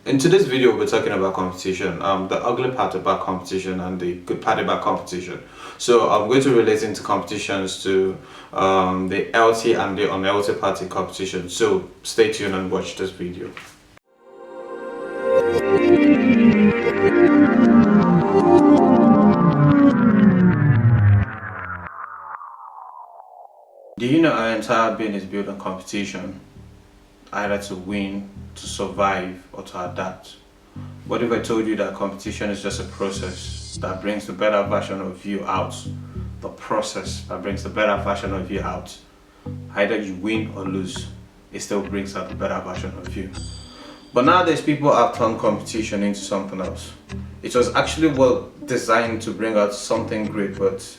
In today's video, we're talking about competition, the ugly part about competition and the good part about competition. So I'm going to relate into competitions to the LT and the unhealthy part in competition. So stay tuned and watch this video. Do you know our entire being is built on competition? Either to win, to survive, or to adapt. What if I told you that competition is just a process that brings the better version of you out? The process that brings the better version of you out. Either you win or lose, it still brings out the better version of you. But nowadays people have turned competition into something else. It was actually well designed to bring out something great, but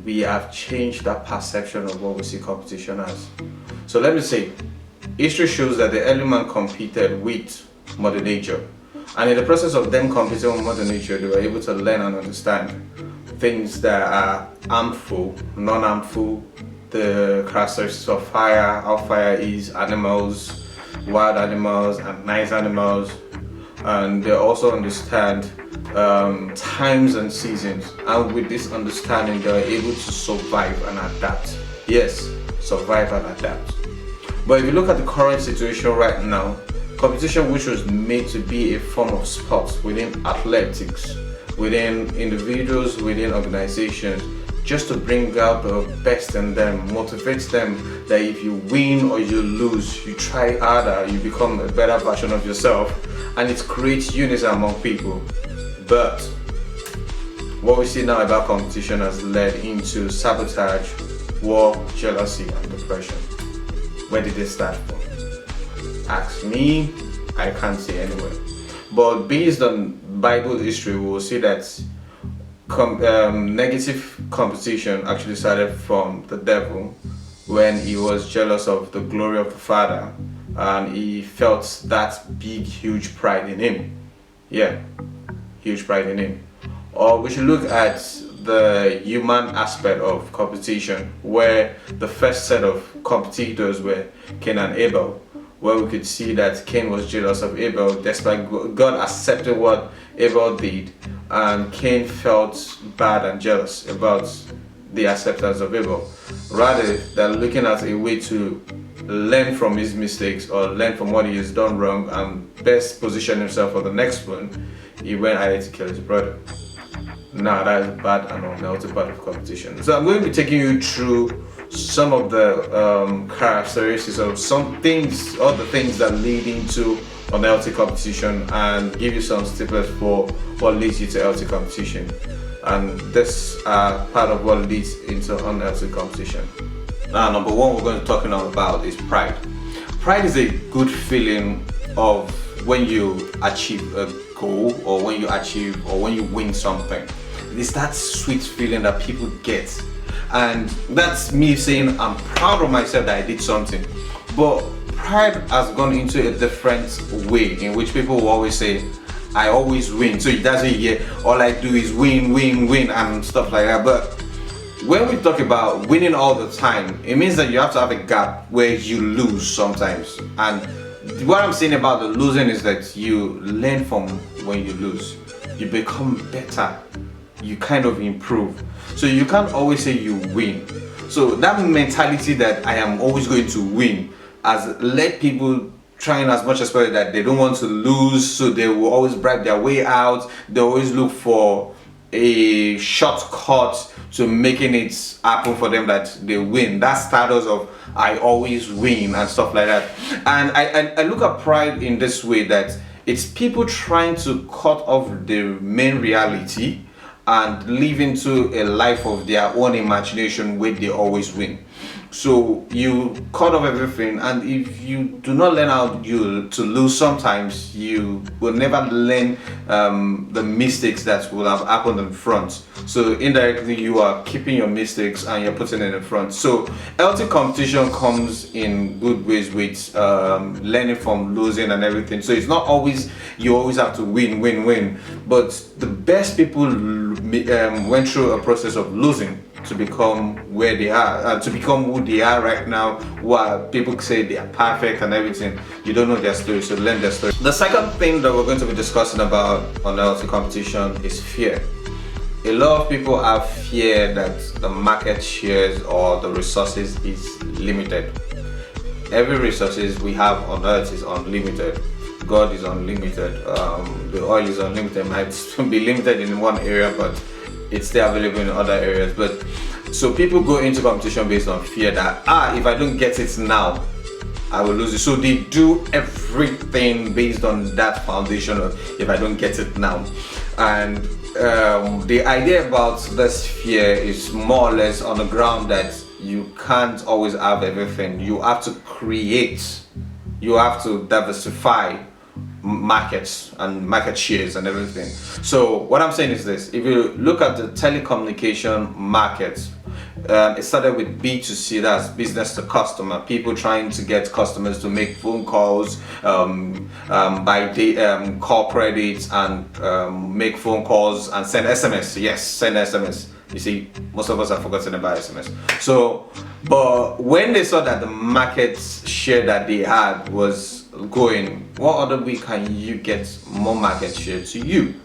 we have changed that perception of what we see competition as. So let me say, history shows that the early man competed with Mother Nature, and in the process of them competing with Mother Nature, they were able to learn and understand things that are harmful, non-harmful, the characteristics of fire, how fire is, animals, wild animals and nice animals, and they also understand times and seasons, and with this understanding they are able to survive and adapt. Yes, survive and adapt. But if you look at the current situation right now, competition, which was made to be a form of sport within athletics, within individuals, within organizations, just to bring out the best in them, motivates them that if you win or you lose, you try harder, you become a better version of yourself, and it creates unity among people. But what we see now about competition has led into sabotage, war, jealousy, and depression. Where did it start from? Ask me, I can't say anywhere. But based on Bible history, we will see that negative competition actually started from the devil when he was jealous of the glory of the Father, and he felt that big, huge pride in him. Yeah, huge pride in him. Or we should look at the human aspect of competition, where the first set of competitors were Cain and Abel, where we could see that Cain was jealous of Abel despite God accepted what Abel did, and Cain felt bad and jealous about the acceptance of Abel. Rather than looking at a way to learn from his mistakes or learn from what he has done wrong and best position himself for the next one, he went ahead to kill his brother. Now that is bad and unhealthy part of competition. So I'm going to be taking you through some of the characteristics of some things, all the things that lead into unhealthy competition, and give you some snippets for what leads you to healthy competition. And this part of what leads into unhealthy competition. Now, number one we're going to be talking about is pride. Pride is a good feeling of when you achieve a goal, or when you achieve, or when you win something. It's that sweet feeling that people get, and that's me saying I'm proud of myself that I did something. But pride has gone into a different way, in which people will always say I always win, so it doesn't hear all I do is win, win, win and stuff like that. But when we talk about winning all the time, it means that you have to have a gap where you lose sometimes. And what I'm saying about the losing is that you learn from when you lose, you become better, you kind of improve. So you can't always say you win. So that mentality that I am always going to win has led people trying as much as possible that they don't want to lose, so they will always bribe their way out. They always look for a shortcut to making it happen for them that they win. That status of I always win and stuff like that. And I look at pride in this way, that it's people trying to cut off the main reality and live into a life of their own imagination where they always win. So you cut off everything, and if you do not learn how to lose, sometimes you will never learn the mistakes that will have happened in front. So indirectly you are keeping your mistakes and you're putting it in front. So healthy competition comes in good ways with learning from losing and everything. So it's not always you always have to win, but the best people went through a process of losing to become where they are, to become who they are right now, who people say they are perfect and everything. You don't know their story, so learn their story. The second thing that we're going to be discussing about on LT competition is fear. A lot of people have fear that the market shares or the resources is limited. Every resources we have on earth is unlimited. God is unlimited. The oil is unlimited. It might be limited in one area, but it's still available in other areas. But so people go into competition based on fear that if I don't get it now, I will lose it. So they do everything based on that foundation of if I don't get it now. And the idea about this fear is more or less on the ground that you can't always have everything. You have to create, you have to diversify markets and market shares and everything. So what I'm saying is this: if you look at the telecommunication market, it started with B2C, that's business to customer, people trying to get customers to make phone calls, call credits, and make phone calls and send SMS. Yes, send SMS. You see, most of us have forgotten about SMS. So, but when they saw that the market share that they had was going, what other way can you get more market share to you?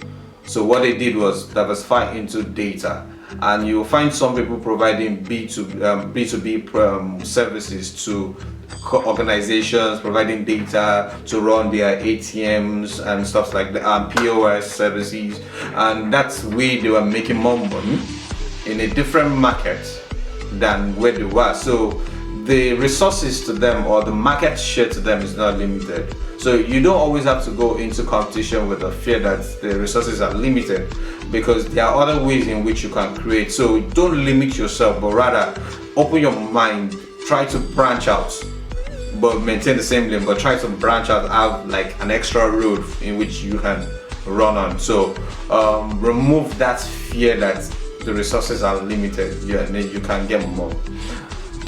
So what they did was diversify into data. And you'll find some people providing B2B services to organizations, providing data to run their ATMs and stuff like that, and POS services, and that's where they were making more money in a different market than where they were. So the resources to them or the market share to them is not limited. So you don't always have to go into competition with the fear that the resources are limited, because there are other ways in which you can create. So don't limit yourself, but rather open your mind, try to branch out, but maintain the same lane, but try to branch out, have like an extra road in which you can run on. So remove that fear that the resources are limited, and then you can get more.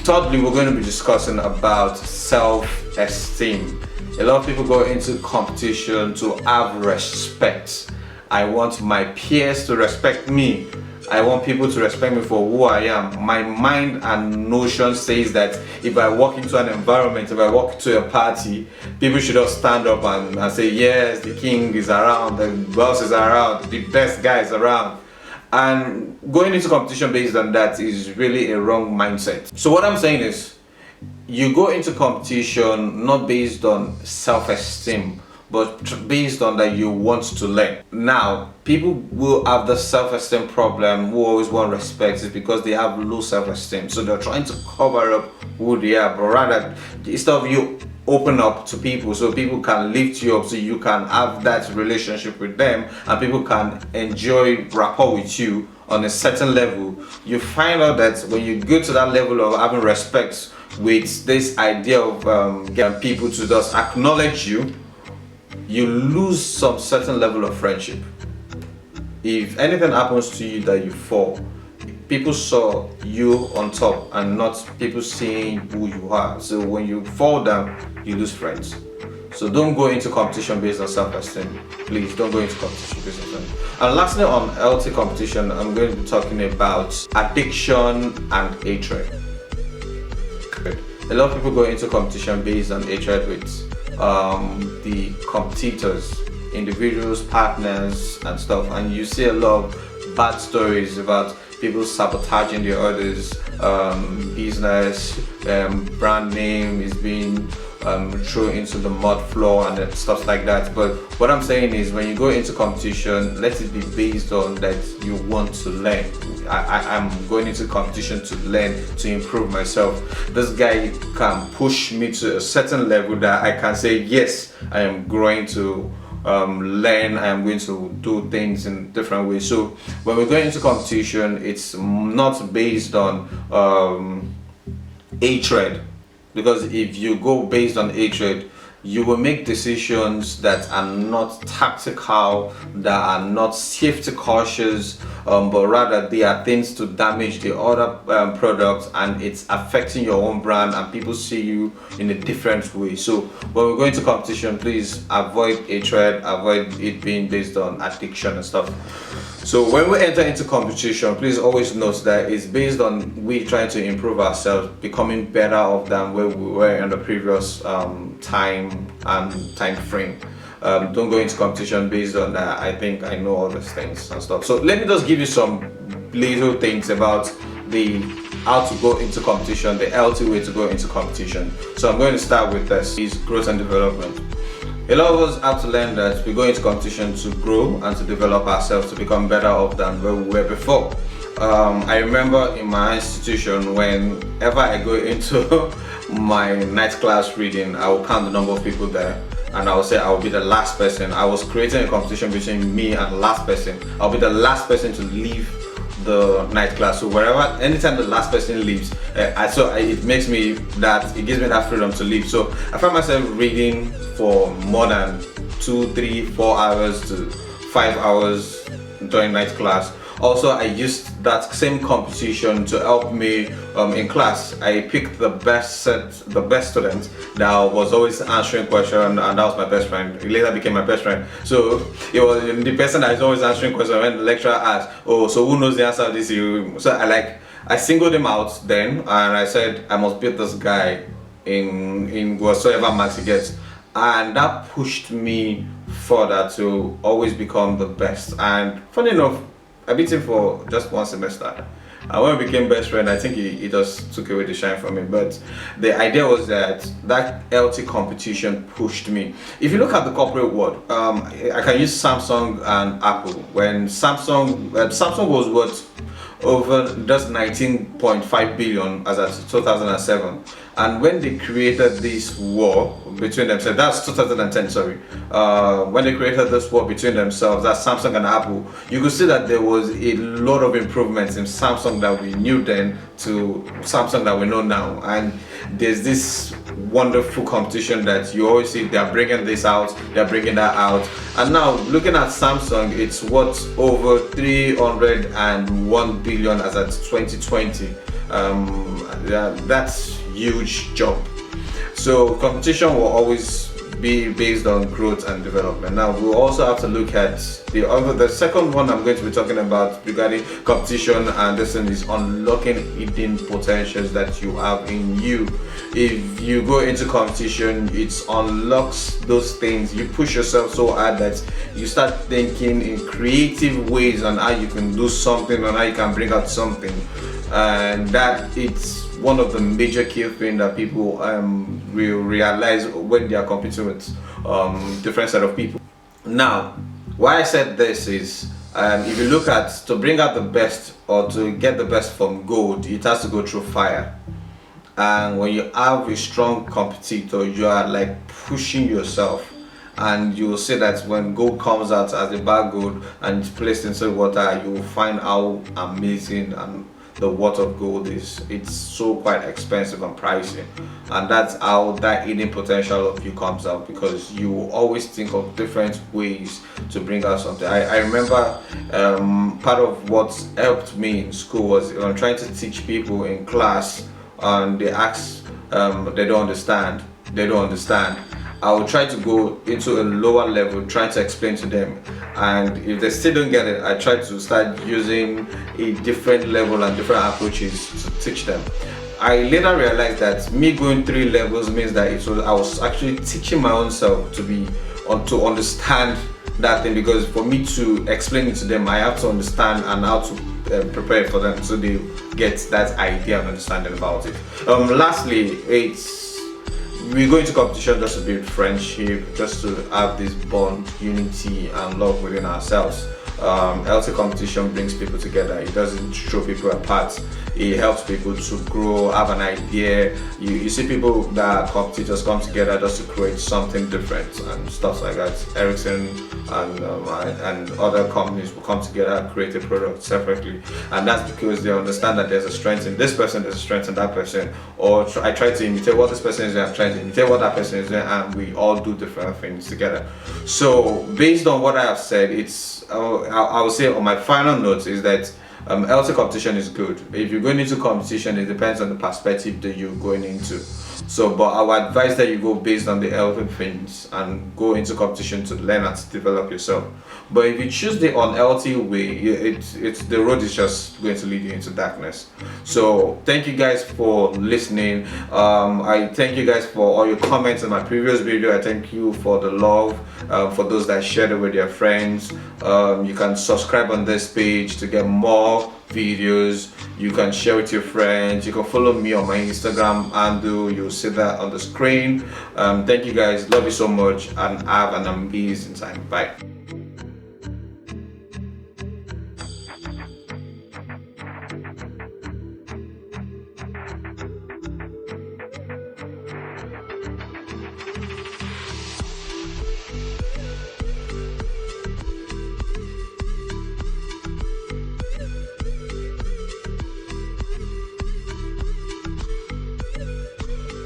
Thirdly, we're going to be discussing about self-esteem. A lot of people go into competition to have respect. I want my peers to respect me. I want people to respect me for who I am. My mind and notion says that if I walk into an environment, if I walk to a party, people should all stand up and say, yes, the king is around, the boss is around, the best guy is around. And going into competition based on that is really a wrong mindset. So what I'm saying is, you go into competition not based on self-esteem, but based on that you want to learn. Now, people will have the self-esteem problem, who always want respect, is because they have low self-esteem. So they're trying to cover up who they are, but rather, instead of you open up to people so people can lift you up, so you can have that relationship with them and people can enjoy rapport with you on a certain level, you find out that when you go to that level of having respect with this idea of getting people to just acknowledge you, you lose some certain level of friendship. If anything happens to you that you fall, people saw you on top and not people seeing who you are. So when you fall down, you lose friends. So don't go into competition based on self-esteem. Please don't go into competition based on self-esteem. And lastly, on LT competition, I'm going to be talking about addiction and hatred. A lot of people go into competition based on hatred with the competitors, individuals, partners and stuff, and you see a lot of bad stories about people sabotaging their others' business, brand name is being thrown into the mud floor and stuff like that. But what I'm saying is, when you go into competition, let it be based on that you want to learn. I'm going into competition to learn, to improve myself. This guy can push me to a certain level that I can say, yes, I am growing to learn, I am going to do things in different ways. So when we're going into competition, it's not based on hatred, because if you go based on hatred, you will make decisions that are not tactical, that are not safety cautious, but rather they are things to damage the other products, and it's affecting your own brand and people see you in a different way. So when we're going to competition, please avoid hatred, avoid it being based on addiction and stuff. So when we enter into competition, please always note that it's based on we trying to improve ourselves, becoming better off than where we were in the previous time and time frame. Don't go into competition based on that. I think I know all these things and stuff. So let me just give you some little things about the how to go into competition, the LT way to go into competition. So I'm going to start with this: is growth and development. A lot of us have to learn that we go into competition to grow and to develop ourselves to become better off than where we were before. I remember in my institution, whenever I go into my night class reading, I will count the number of people there and I will say I will be the last person. I was creating a competition between me and the last person. I'll be the last person to leave the night class. So wherever, anytime the last person leaves, it makes me that, it gives me that freedom to leave. So I find myself reading for more than 2, 3, 4 hours to 5 hours during night class. Also, I used that same competition to help me in class. I picked the best student that was always answering questions, and that was my best friend. He later became my best friend. So it was the person that is always answering questions. When the lecturer asked, "Oh, so who knows the answer to this?" So I singled him out then, and I said I must beat this guy in whatsoever marks he gets, and that pushed me further to always become the best. And funny enough, I beat him for just one semester. And when we became best friend, I think he just took away the shine from me. But the idea was that LT competition pushed me. If you look at the corporate world, I can use Samsung and Apple. When Samsung was worth over just 19.5 billion as at 2007, and when they created this war between themselves, that's 2010, sorry, when they created this war between themselves, that's Samsung and Apple, you could see that there was a lot of improvements in Samsung that we knew then to Samsung that we know now. And there's this wonderful competition that you always see, they're bringing this out, they're bringing that out. And now looking at Samsung, it's worth over 301 billion as at 2020. That's huge jump. So competition will always be based on growth and development. Now we'll also have to look at the second one I'm going to be talking about regarding competition, and this one is unlocking hidden potentials that you have in you. If you go into competition, it unlocks those things. You push yourself so hard that you start thinking in creative ways on how you can do something, on how you can bring out something, and that it's one of the major key things that people will realize when they are competing with different set of people. Now, why I said this is, if you look at, to bring out the best or to get the best from gold, it has to go through fire. And when you have a strong competitor, you are like pushing yourself, and you will see that when gold comes out as a bag gold and it's placed into water, you will find how amazing and the worth of gold is. It's so quite expensive and pricey, and that's how that hidden potential of you comes out, because you will always think of different ways to bring out something. I remember part of what helped me in school was trying to teach people in class, and they ask they don't understand, I will try to go into a lower level, trying to explain to them, and if they still don't get it, I try to start using a different level and different approaches to teach them. I later realized that me going 3 levels means that I was actually teaching my own self to understand that thing, because for me to explain it to them, I have to understand and how to prepare for them so they get that idea and understanding about it. Lastly, we go into competition just to build friendship, just to have this bond, unity and love within ourselves. LT competition brings people together. It doesn't throw people apart. It helps people to grow, have an idea. You see people that competitors come together just to create something different and stuff like that. Ericsson and other companies will come together and create a product separately, and that's because they understand that there's a strength in this person, there's a strength in that person, or I try to imitate what this person is doing, I'm trying to imitate what that person is doing, and we all do different things together. So based on what I have said, I would say on my final note is that LT competition is good. If you're going into competition, it depends on the perspective that you're going into. So, but I would advise that you go based on the healthy things and go into competition to learn and to develop yourself. But if you choose the unhealthy way, it's the road is just going to lead you into darkness. So thank you guys for listening. I thank you guys for all your comments on my previous video. I thank you for the love, for those that shared it with their friends. You can subscribe on this page to get more videos. You can share with your friends. You can follow me on my Instagram handle. You'll see that on the screen. Thank you guys. Love you so much and have an amazing time. Bye.